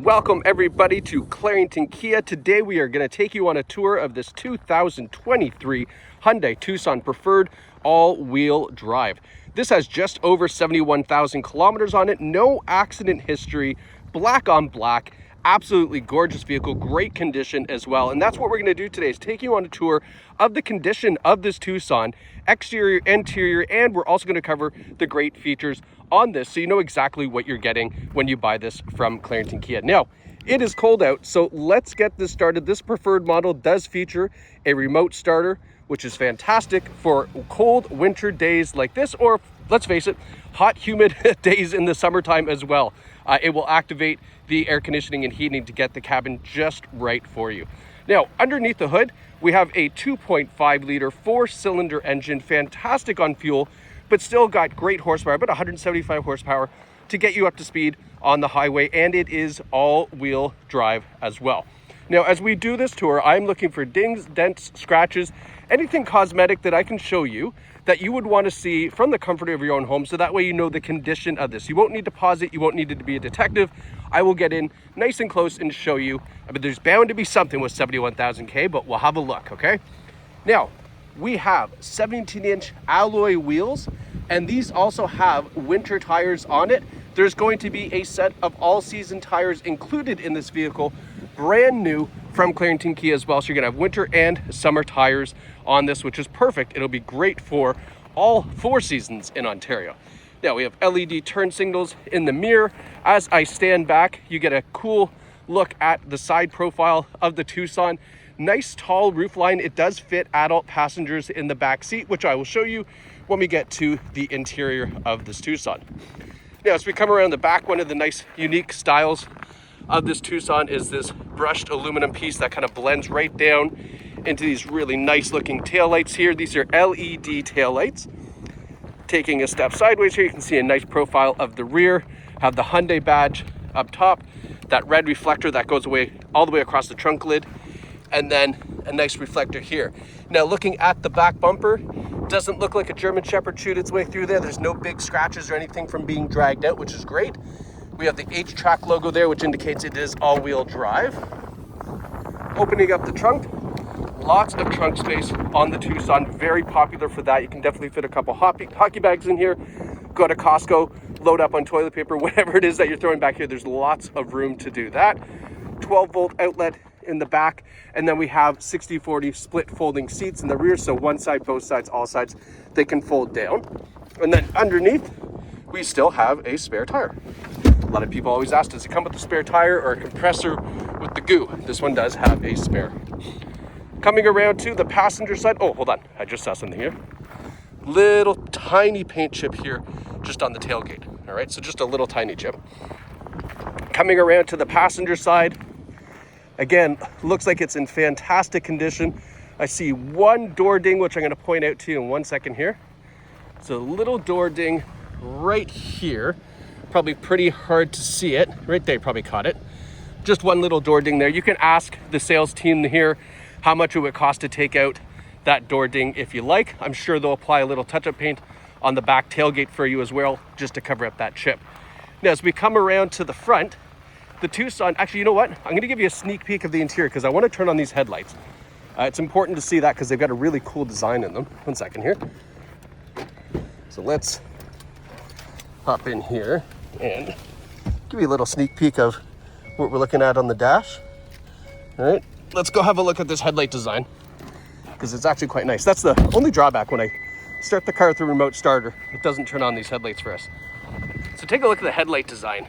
Welcome everybody to Clarington Kia. Today we are going to take you on a tour of this 2023 Hyundai Tucson Preferred all-wheel drive. This has just over 71,000 kilometers on it, no accident history, black on black, absolutely gorgeous vehicle, great condition as well. And that's what we're going to do today, is take you on a tour of the condition of this Tucson, exterior, interior, and we're also going to cover the great features on this so you know exactly what you're getting when you buy this from Clarington Kia. Now, it is cold out, so let's get this started. This preferred model does feature a remote starter, which is fantastic for cold winter days like this, or let's face it, hot, humid days in the summertime as well. It will activate the air conditioning and heating to get the cabin just right for you. Now, underneath the hood, we have a 2.5 liter 4-cylinder engine, fantastic on fuel, but still got great horsepower, about 175 horsepower to get you up to speed on the highway, and it is all-wheel drive as well. Now, as we do this tour, I'm looking for dings, dents, scratches, anything cosmetic that I can show you that you would want to see from the comfort of your own home, so that way you know the condition of this. You won't need to pause it, you won't need it to be a detective. I will get in nice and close and show you. I mean, there's bound to be something with 71,000 K, but we'll have a look, okay? Now, we have 17-inch alloy wheels, and these also have winter tires on it. There's going to be a set of all-season tires included in this vehicle, brand new from Clarington Kia as well. So you're gonna have winter and summer tires on this, which is perfect. It'll be great for all 4 seasons in Ontario. Now, we have LED turn signals in the mirror. As I stand back, you get a cool look at the side profile of the Tucson. Nice tall roofline. It does fit adult passengers in the back seat, which I will show you when we get to the interior of this Tucson. Now, as we come around the back, one of the nice unique styles of this Tucson is this brushed aluminum piece that kind of blends right down into these really nice looking taillights here. These are LED taillights. Taking a step sideways here, you can see a nice profile of the rear, have the Hyundai badge up top, that red reflector that goes away all the way across the trunk lid, and then a nice reflector here. Now, looking at the back bumper, doesn't look like a German Shepherd chewed its way through there. There's no big scratches or anything from being dragged out, which is great. We have the H-Track logo there, which indicates it is all-wheel drive. Opening up the trunk, lots of trunk space on the Tucson, very popular for that. You can definitely fit a couple hockey bags in here. Go to Costco, load up on toilet paper, whatever it is that you're throwing back here. There's lots of room to do that. 12-volt outlet in the back, and then we have 60/40 split folding seats in the rear, so one side, both sides, all sides, they can fold down. And then underneath, we still have a spare tire. A lot of people always ask, does it come with a spare tire or a compressor with the goo? This one does have a spare. Coming around to the passenger side, oh, hold on, I just saw something here. Little tiny paint chip here, just on the tailgate. All right, so just a little tiny chip. Coming around to the passenger side, again, looks like it's in fantastic condition. I see one door ding, which I'm going to point out to you in 1 second here. So a little door ding right here. Probably pretty hard to see it. Right there, probably caught it. Just one little door ding there. You can ask the sales team here how much it would cost to take out that door ding if you like. I'm sure they'll apply a little touch-up paint on the back tailgate for you as well, just to cover up that chip. Now, as we come around to the front, the Tucson, actually, you know what? I'm gonna give you a sneak peek of the interior because I wanna turn on these headlights. It's important to see that because they've got a really cool design in them. 1 second here. So let's hop in here and give you a little sneak peek of what we're looking at on the dash. All right, let's go have a look at this headlight design because it's actually quite nice. That's the only drawback when I start the car with a remote starter. It doesn't turn on these headlights for us. So take a look at the headlight design.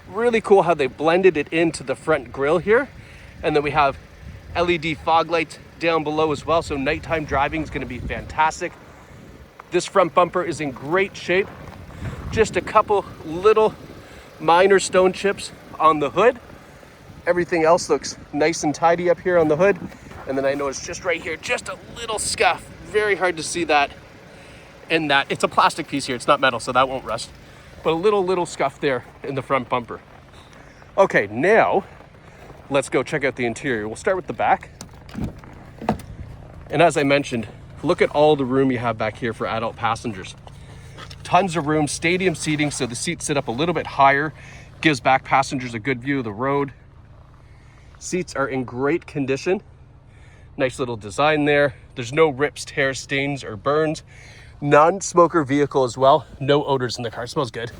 Really cool how they blended it into the front grille here. And then we have LED fog lights down below as well. So nighttime driving is going to be fantastic. This front bumper is in great shape. Just a couple little minor stone chips on the hood. Everything else looks nice and tidy up here on the hood. And then I noticed just right here, just a little scuff. Very hard to see that. And that it's a plastic piece here. It's not metal, so that won't rust. But a little scuff there in the front bumper. Okay, now let's go check out the interior. We'll start with the back. And as I mentioned, look at all the room you have back here for adult passengers. Tons of room, stadium seating, so the seats sit up a little bit higher Gives back passengers a good view of the road. Seats are in great condition. Nice little design there. There's no rips, tears, stains, or burns. Non-smoker vehicle as well. No odors in the car. Smells good.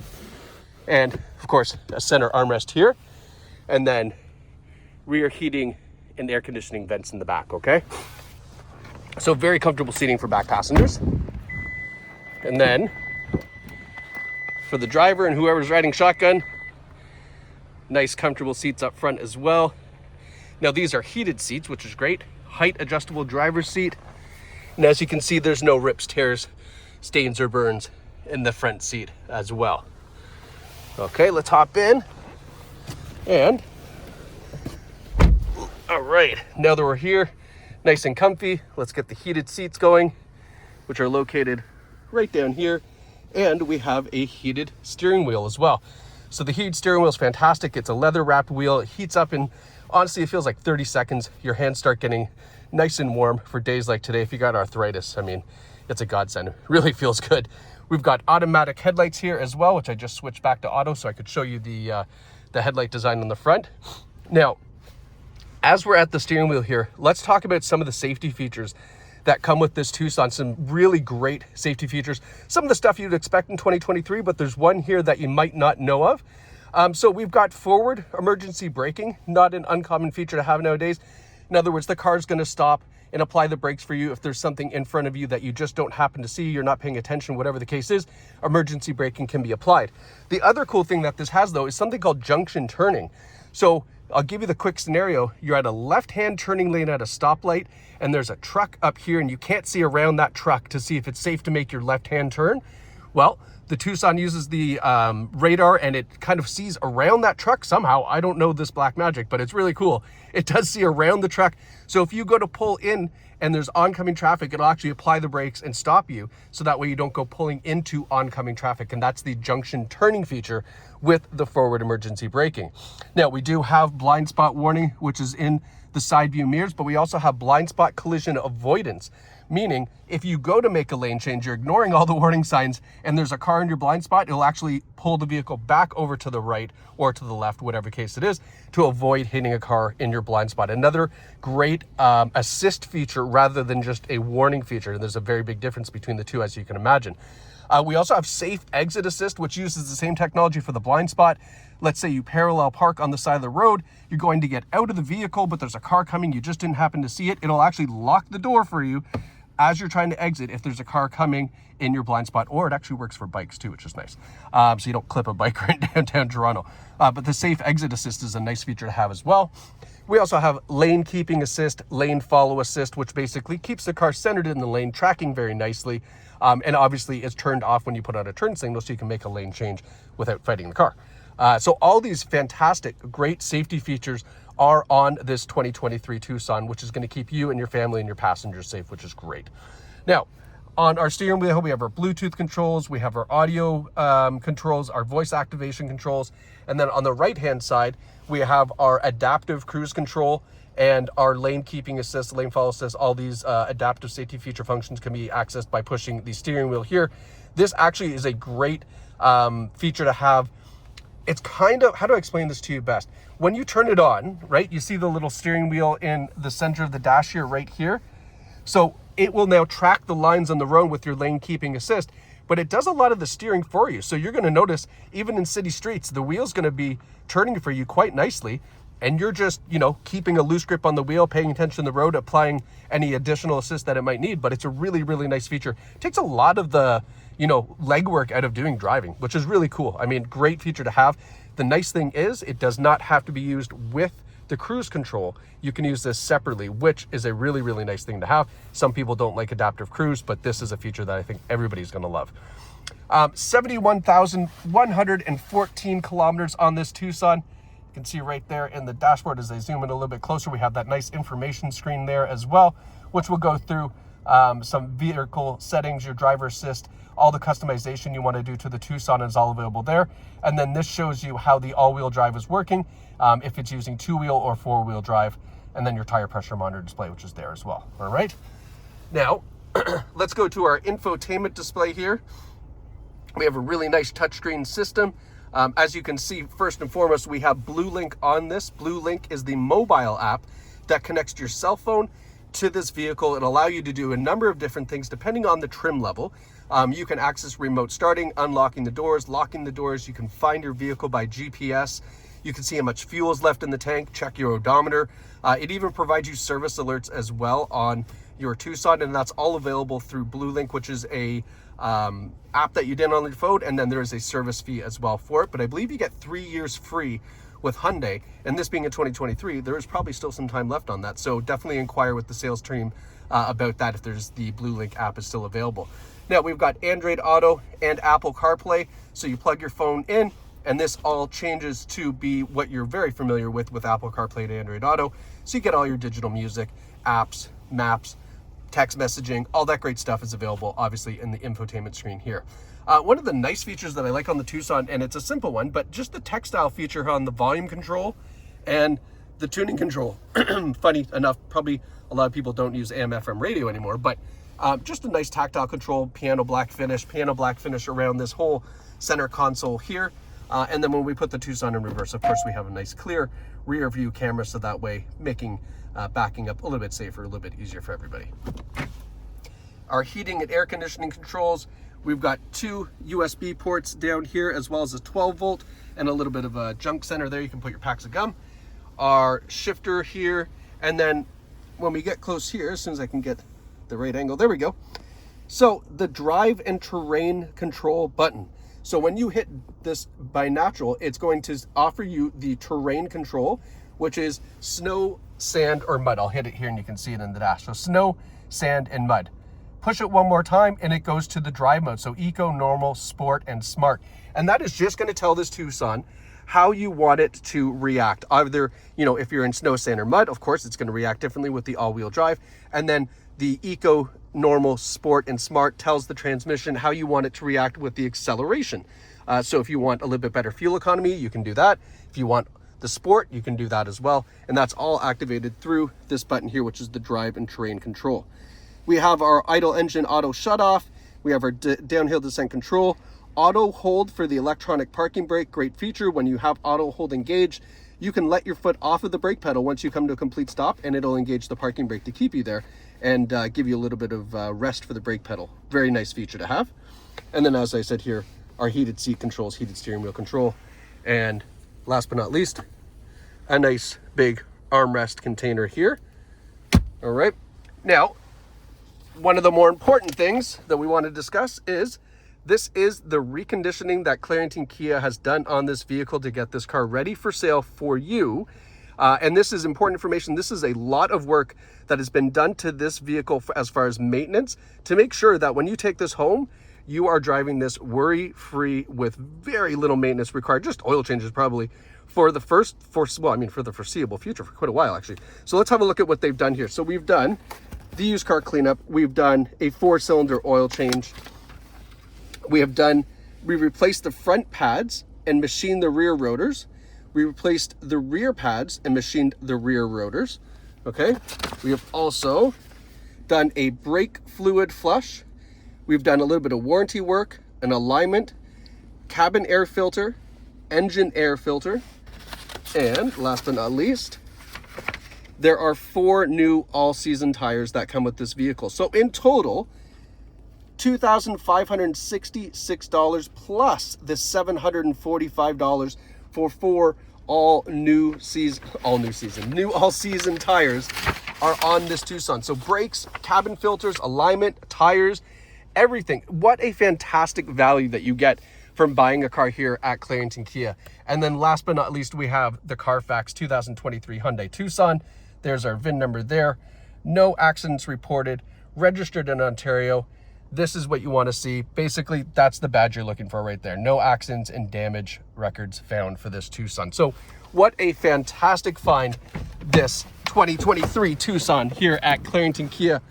And of course, a center armrest here. And then rear heating and air conditioning vents in the back, okay? So very comfortable seating for back passengers. And then for the driver and whoever's riding shotgun, nice comfortable seats up front as well. Now these are heated seats, which is great. Height adjustable driver's seat. And as you can see, there's no rips, tears, stains, or burns in the front seat as well. Okay, let's hop in. And all right, now that we're here, nice and comfy, let's get the heated seats going, which are located right down here. And we have a heated steering wheel as well. So the heated steering wheel is fantastic. It's a leather wrapped wheel. It heats up in, honestly, it feels like 30 seconds. Your hands start getting nice and warm for days like today. If you got arthritis, I mean, it's a godsend. It really feels good. We've got automatic headlights here as well, which I just switched back to auto so I could show you the headlight design on the front. Now, as we're at the steering wheel here, let's talk about some of the safety features that come with this Tucson. Some really great safety features. Some of the stuff you'd expect in 2023, but there's one here that you might not know of. So we've got forward emergency braking, not an uncommon feature to have nowadays. In other words, the car's going to stop and apply the brakes for you if there's something in front of you that you just don't happen to see, you're not paying attention, whatever the case is, emergency braking can be applied. The other cool thing that this has though is something called junction turning. So I'll give you the quick scenario. You're at a left-hand turning lane at a stoplight and there's a truck up here and you can't see around that truck to see if it's safe to make your left-hand turn. Well, the Tucson uses the radar and it kind of sees around that truck somehow. I don't know this black magic, but it's really cool. It does see around the truck. So if you go to pull in and there's oncoming traffic, it'll actually apply the brakes and stop you. So that way you don't go pulling into oncoming traffic. And that's the junction turning feature with the forward emergency braking. Now we do have blind spot warning, which is in the side view mirrors, but we also have blind spot collision avoidance. Meaning, if you go to make a lane change, you're ignoring all the warning signs and there's a car in your blind spot, it'll actually pull the vehicle back over to the right or to the left, whatever case it is, to avoid hitting a car in your blind spot. Another great assist feature rather than just a warning feature. And there's a very big difference between the two, as you can imagine. We also have safe exit assist, which uses the same technology for the blind spot. Let's say you parallel park on the side of the road, you're going to get out of the vehicle, but there's a car coming, you just didn't happen to see it. It'll actually lock the door for you as you're trying to exit if there's a car coming in your blind spot, or it actually works for bikes too, which is nice. So you don't clip a bike right downtown Toronto. But the safe exit assist is a nice feature to have as well. We also have lane keeping assist, lane follow assist, which basically keeps the car centered in the lane, tracking very nicely. And obviously it's turned off when you put out a turn signal so you can make a lane change without fighting the car. So all these fantastic, great safety features are on this 2023 Tucson, which is going to keep you and your family and your passengers safe, which is great. Now, on our steering wheel, we have our Bluetooth controls, we have our audio controls, our voice activation controls, and then on the right-hand side, we have our adaptive cruise control and our lane keeping assist, lane follow assist. All these adaptive safety feature functions can be accessed by pushing the steering wheel here. This actually is a great feature to have. It's kind of, how do I explain this to you best? When you turn it on, right, you see the little steering wheel in the center of the dash here, right here. So it will now track the lines on the road with your lane keeping assist, but it does a lot of the steering for you. So you're going to notice, even in city streets, the wheel's going to be turning for you quite nicely. And you're just, you know, keeping a loose grip on the wheel, paying attention to the road, applying any additional assist that it might need. But it's a really, really nice feature. It takes a lot of the, you know, legwork out of doing driving, which is really cool. I mean, great feature to have. The nice thing is it does not have to be used with the cruise control. You can use this separately, which is a really, really nice thing to have. Some people don't like adaptive cruise, but this is a feature that I think everybody's going to love. 71,114 kilometers on this Tucson. You can see right there in the dashboard as I zoom in a little bit closer, we have that nice information screen there as well, which will go through some vehicle settings, your driver assist, all the customization you want to do to the Tucson is all available there. And then this shows you how the all-wheel drive is working, if it's using two-wheel or four-wheel drive, and then your tire pressure monitor display, which is there as well. All right. Now, let's go to our infotainment display here. We have a really nice touchscreen system. As you can see, first and foremost, we have BlueLink on this. BlueLink is the mobile app that connects your cell phone to this vehicle and allow you to do a number of different things depending on the trim level. You can access remote starting, unlocking the doors, locking the doors. You can find your vehicle by GPS. You can see how much fuel is left in the tank, check your odometer. It even provides you service alerts as well on your Tucson, and that's all available through BlueLink, which is a app that you download on your phone, and then there is a service fee as well for it. But I believe you get 3 years free with Hyundai, and this being in 2023, there is probably still some time left on that. So definitely inquire with the sales team about that if there's the BlueLink app is still available. Now we've got Android Auto and Apple CarPlay. So you plug your phone in, and this all changes to be what you're very familiar with Apple CarPlay and Android Auto. So you get all your digital music, apps, maps, text messaging, all that great stuff is available obviously in the infotainment screen here. One of the nice features that I like on the Tucson, and it's a simple one, but just the textile feature on the volume control and the tuning control. Funny enough, probably a lot of people don't use AM/FM radio anymore, but just a nice tactile control, piano black finish around this whole center console here. And then when we put the Tucson in reverse, of course, we have a nice clear rear view camera, so that way making backing up a little bit safer, a little bit easier for everybody. Our heating and air conditioning controls, we've got 2 USB ports down here, as well as a 12 volt and a little bit of a junk center there. You can put your packs of gum. Our shifter here, and then when we get close here, as soon as I can get the right angle, there we go. So the drive and terrain control button. So when you hit this by natural, it's going to offer you the terrain control, which is snow, sand, or mud. I'll hit it here and you can see it in the dash. So snow, sand, and mud. Push it one more time and it goes to the drive mode. So eco, normal, sport, and smart. And that is just going to tell this Tucson how you want it to react. Either, if you're in snow, sand, or mud, of course, it's going to react differently with the all-wheel drive. And then the eco, normal, sport, and smart tells the transmission how you want it to react with the acceleration. So if you want a little bit better fuel economy, you can do that. If you want the sport, you can do that as well. And that's all activated through this button here, which is the drive and terrain control. We have our idle engine auto shut off. We have our downhill descent control. Auto hold for the electronic parking brake. Great feature. When you have auto hold engaged, you can let your foot off of the brake pedal once you come to a complete stop, and it'll engage the parking brake to keep you there and give you a little bit of rest for the brake pedal. Very nice feature to have. And then, as I said here, our heated seat controls, heated steering wheel control. And last but not least, a nice big armrest container here. All right. Now, one of the more important things that we want to discuss is this is the reconditioning that Clarington Kia has done on this vehicle to get this car ready for sale for you. And this is important information. This is a lot of work that has been done to this vehicle as far as maintenance to make sure that when you take this home, you are driving this worry-free with very little maintenance required, just oil changes probably for the foreseeable future, for quite a while actually. So let's have a look at what they've done here. So we've done the used car cleanup. We've done a 4-cylinder oil change. We replaced the front pads and machined the rear rotors. We replaced the rear pads and machined the rear rotors. Okay. We have also done a brake fluid flush. We've done a little bit of warranty work, an alignment, cabin air filter, engine air filter, and last but not least, there are 4 new all-season tires that come with this vehicle. So in total, $2,566 plus the $745 for 4 new all-season tires are on this Tucson. So brakes, cabin filters, alignment, tires, everything. What a fantastic value that you get from buying a car here at Clarington Kia. And then last but not least, we have the CarFax 2023 Hyundai Tucson. There's our VIN number there. No accidents reported, registered in Ontario. This is what you want to see. Basically, that's the badge you're looking for right there. No accidents and damage records found for this Tucson. So what a fantastic find, this 2023 Tucson here at Clarington Kia.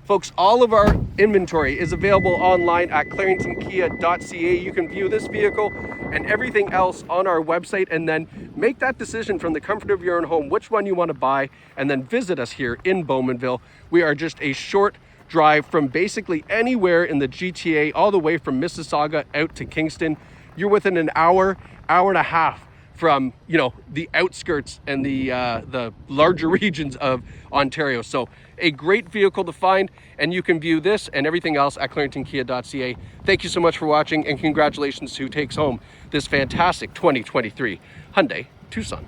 Folks, all of our inventory is available online at claringtonkia.ca. You can view this vehicle and everything else on our website and then make that decision from the comfort of your own home, which one you want to buy, and then visit us here in Bowmanville. We are just a short drive from basically anywhere in the GTA, all the way from Mississauga out to Kingston. you're within an hour and a half from, you know, the outskirts and the larger regions of Ontario. So a great vehicle to find, and you can view this and everything else at claringtonkia.ca. Thank you so much for watching, and congratulations to who takes home this fantastic 2023 Hyundai Tucson.